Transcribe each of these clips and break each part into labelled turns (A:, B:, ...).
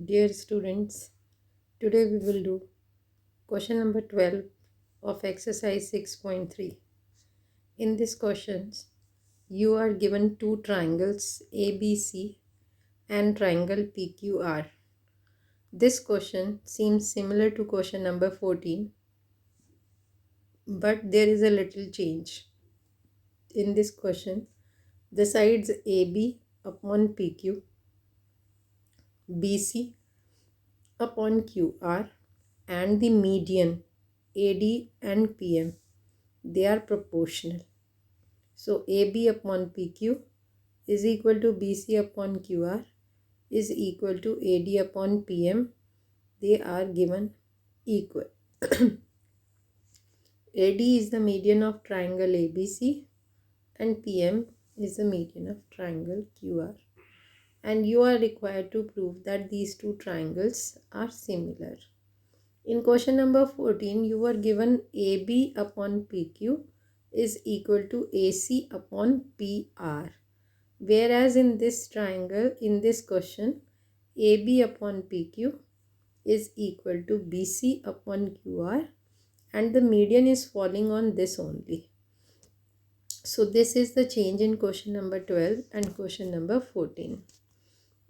A: Dear students, today we will do question number 12 of exercise 6.3. In this questions, you are given two triangles ABC and triangle PQR. This question seems similar to question number 14, but there is a little change. In this question, the sides AB upon PQ, BC upon QR, and the median AD and PM, they are proportional. So AB upon PQ is equal to BC upon QR is equal to AD upon PM. They are given equal. AD is the median of triangle ABC and PM is the median of triangle QR. And you are required to prove that these two triangles are similar. In question number 14, you were given AB upon PQ is equal to AC upon PR. Whereas in this triangle, in this question, AB upon PQ is equal to BC upon QR and the median is falling on this only. So this is the change in question number 12 and question number 14.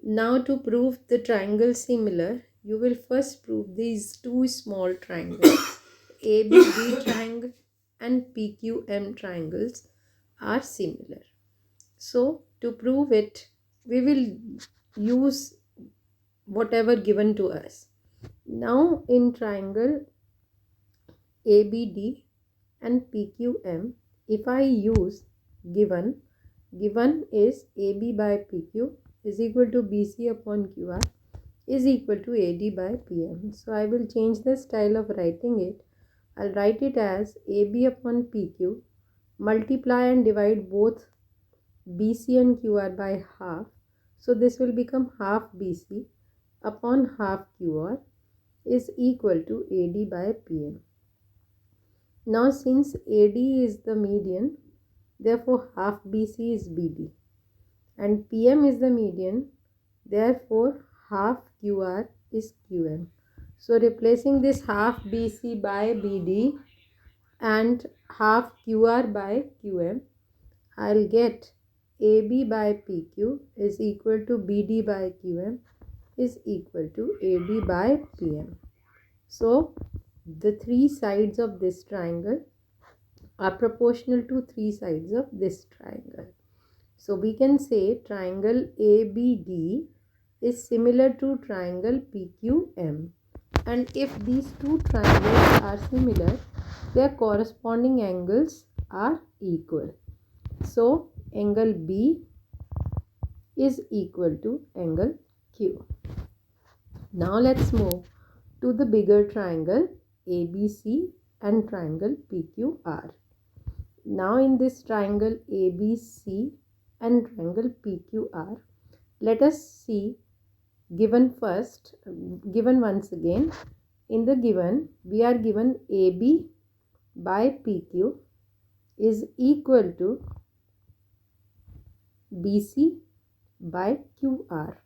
A: Now to prove the triangle similar, you will first prove these two small triangles, ABD triangle and PQM triangles are similar. So to prove it, we will use whatever given to us. Now in triangle ABD and PQM, if I use given is AB by PQ is equal to BC upon QR is equal to AD by PM. So I will change the style of writing it. I'll write it as AB upon PQ, multiply and divide both BC and QR by half. So this will become half BC upon half QR is equal to AD by PM. Now since AD is the median, therefore half BC is BD and PM is the median, therefore half QR is QM. So replacing this half BC by BD and half QR by QM, I'll get AB by PQ is equal to BD by QM is equal to AD by PM. So the three sides of this triangle are proportional to three sides of this triangle. So we can say triangle ABD is similar to triangle PQM. And if these two triangles are similar, their corresponding angles are equal. So angle B is equal to angle Q. Now let's move to the bigger triangle ABC and triangle PQR. Now in this triangle ABC and triangle PQR, let us see given once again. In the given, we are given AB by PQ is equal to BC by QR.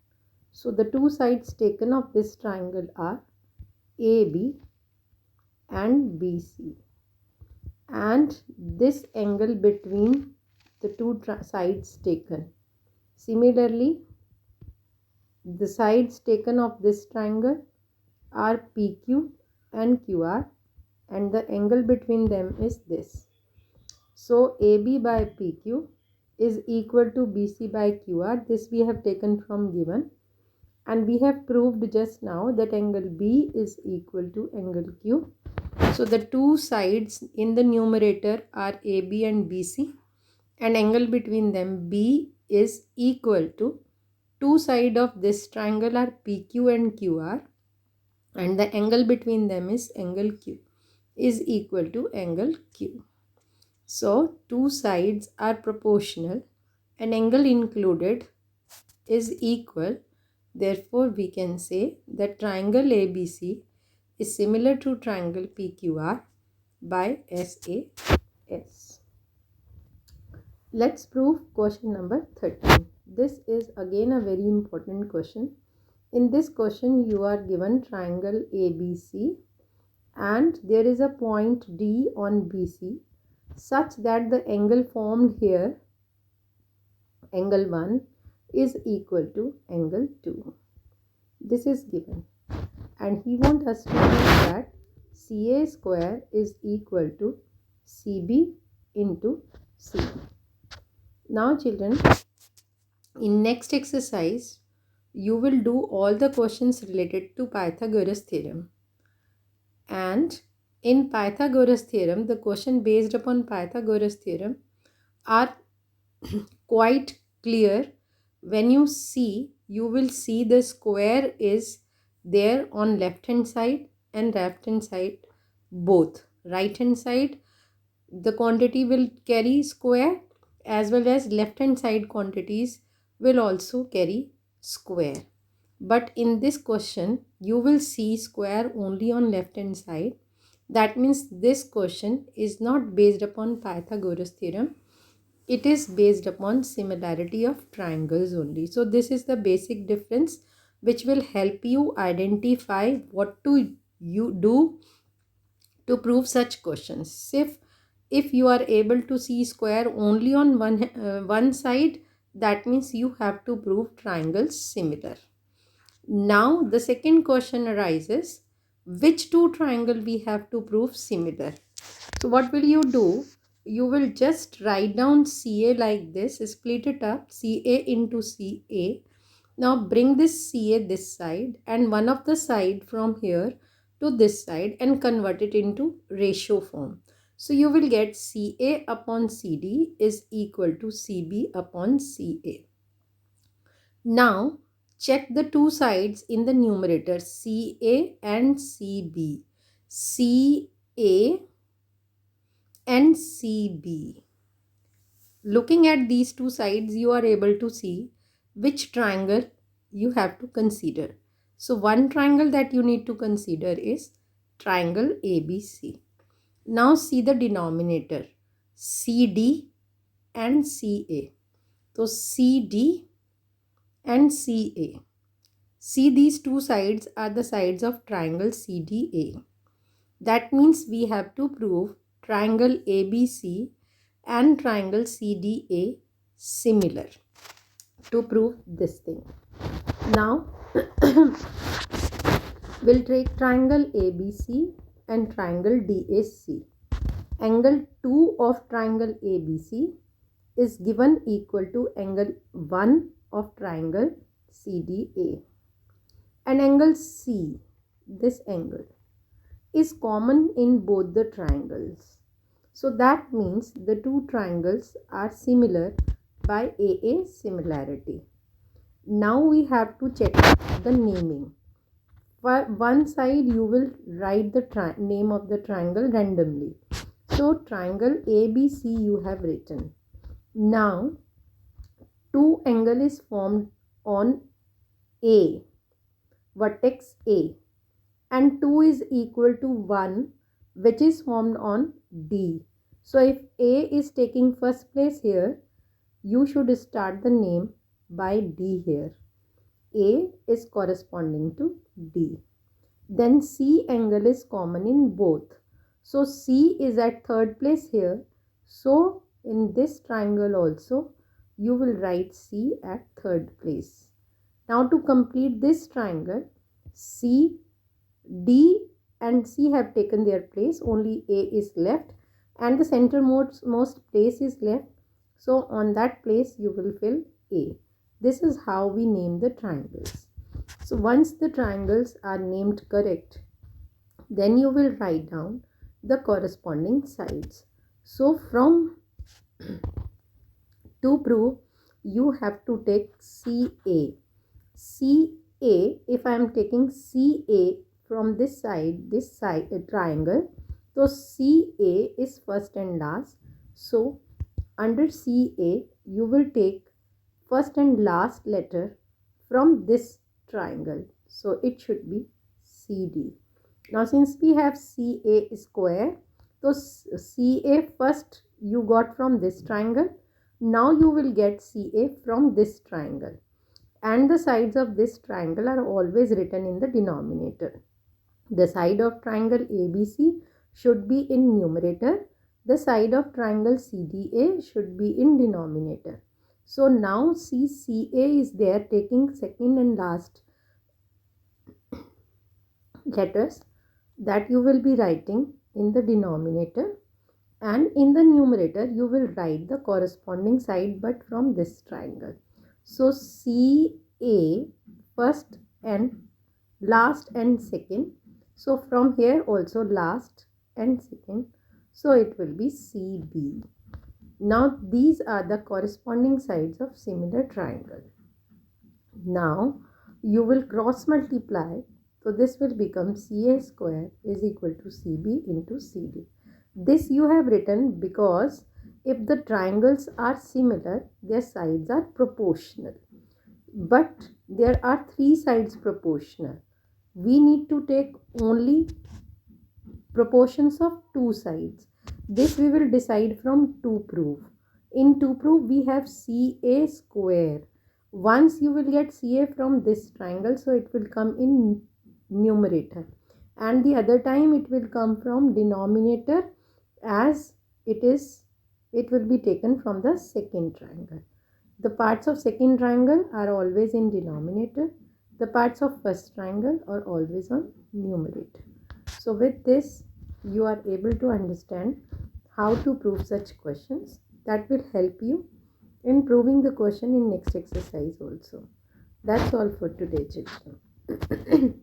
A: So the two sides taken of this triangle are AB and BC. And this angle between the two sides taken. Similarly, the sides taken of this triangle are PQ and QR and the angle between them is this. So AB by PQ is equal to BC by QR. This we have taken from given and we have proved just now that angle B is equal to angle Q. So the two sides in the numerator are AB and BC and angle between them B is equal to two sides of this triangle are PQ and QR and the angle between them is angle Q is equal to angle Q. So two sides are proportional and angle included is equal. Therefore we can say that triangle ABC is similar to triangle PQR by SAS. Let's prove question number 13. This is again a very important question In this question, you are given triangle ABC and there is a point D on BC such that the angle formed here, angle 1, is equal to angle 2. This is given. And he wants us to prove that CA square is equal to CB into CD. Now children, in next exercise, you will do all the questions related to Pythagoras theorem. And in Pythagoras theorem, the question based upon Pythagoras theorem are quite clear. When you see, you will see the square is there on left hand side and left hand side both. Right hand side, the quantity will carry square, as well as left hand side quantities will also carry square. But in this question, you will see square only on left hand side. That means this question is not based upon Pythagoras theorem. It is based upon similarity of triangles only. So this is the basic difference which will help you identify what to you do to prove such questions. If you are able to see square only on one side, that means you have to prove triangles similar. Now the second question arises, which two triangle we have to prove similar? So what will you do? You will just write down CA like this, split it up, CA into CA. Now bring this CA this side and one of the side from here to this side and convert it into ratio form. So you will get CA upon CD is equal to CB upon CA. Now check the two sides in the numerator, CA and CB. CA and CB. Looking at these two sides, you are able to see which triangle you have to consider. So one triangle that you need to consider is triangle ABC. Now see the denominator, CD and CA. So CD and CA. See, these two sides are the sides of triangle CDA. That means we have to prove triangle ABC and triangle CDA similar to prove this thing. Now we'll take triangle ABC and triangle DAC. Angle 2 of triangle ABC is given equal to angle 1 of triangle CDA. And angle C, this angle, is common in both the triangles. So that means the two triangles are similar by AA similarity. Now we have to check the naming. For one side you will write the name of the triangle randomly. So triangle ABC you have written. Now two angle is formed on A, vertex A, and 2 is equal to 1 which is formed on D. So if A is taking first place here, you should start the name by D here. A is corresponding to D. Then C angle is common in both. So C is at third place here. So in this triangle also you will write C at third place. Now to complete this triangle, C, D and C have taken their place, only A is left and the centermost place is left. So on that place you will fill A. This is how we name the triangles. So once the triangles are named correct, then you will write down the corresponding sides. So from to prove, you have to take CA. CA, if I am taking CA from this side triangle, so CA is first and last. So under CA you will take first and last letter from this triangle. So it should be CD. Now since we have CA square, so CA first you got from this triangle. Now you will get CA from this triangle. and the sides of this triangle are always written in the denominator. The side of triangle ABC should be in numerator. The side of triangle CDA should be in denominator. So now CCA is there, taking second and last letters, that you will be writing in the denominator, and in the numerator you will write the corresponding side but from this triangle. So CA first and last and second. So from here also last and second. So it will be CB. Now these are the corresponding sides of similar triangle. Now you will cross multiply. So this will become CA square is equal to CB into CD. This you have written because if the triangles are similar, their sides are proportional. But there are three sides proportional. We need to take only proportions of two sides. This we will decide from to prove. In to prove we have CA square. Once you will get CA from this triangle, so it will come in numerator, and the other time it will come from denominator, as it will be taken from the second triangle. The parts of second triangle are always in denominator. The parts of first triangle are always on numerator. So with this, you are able to understand how to prove such questions. That will help you in proving the question in next exercise also. That's all for today, children.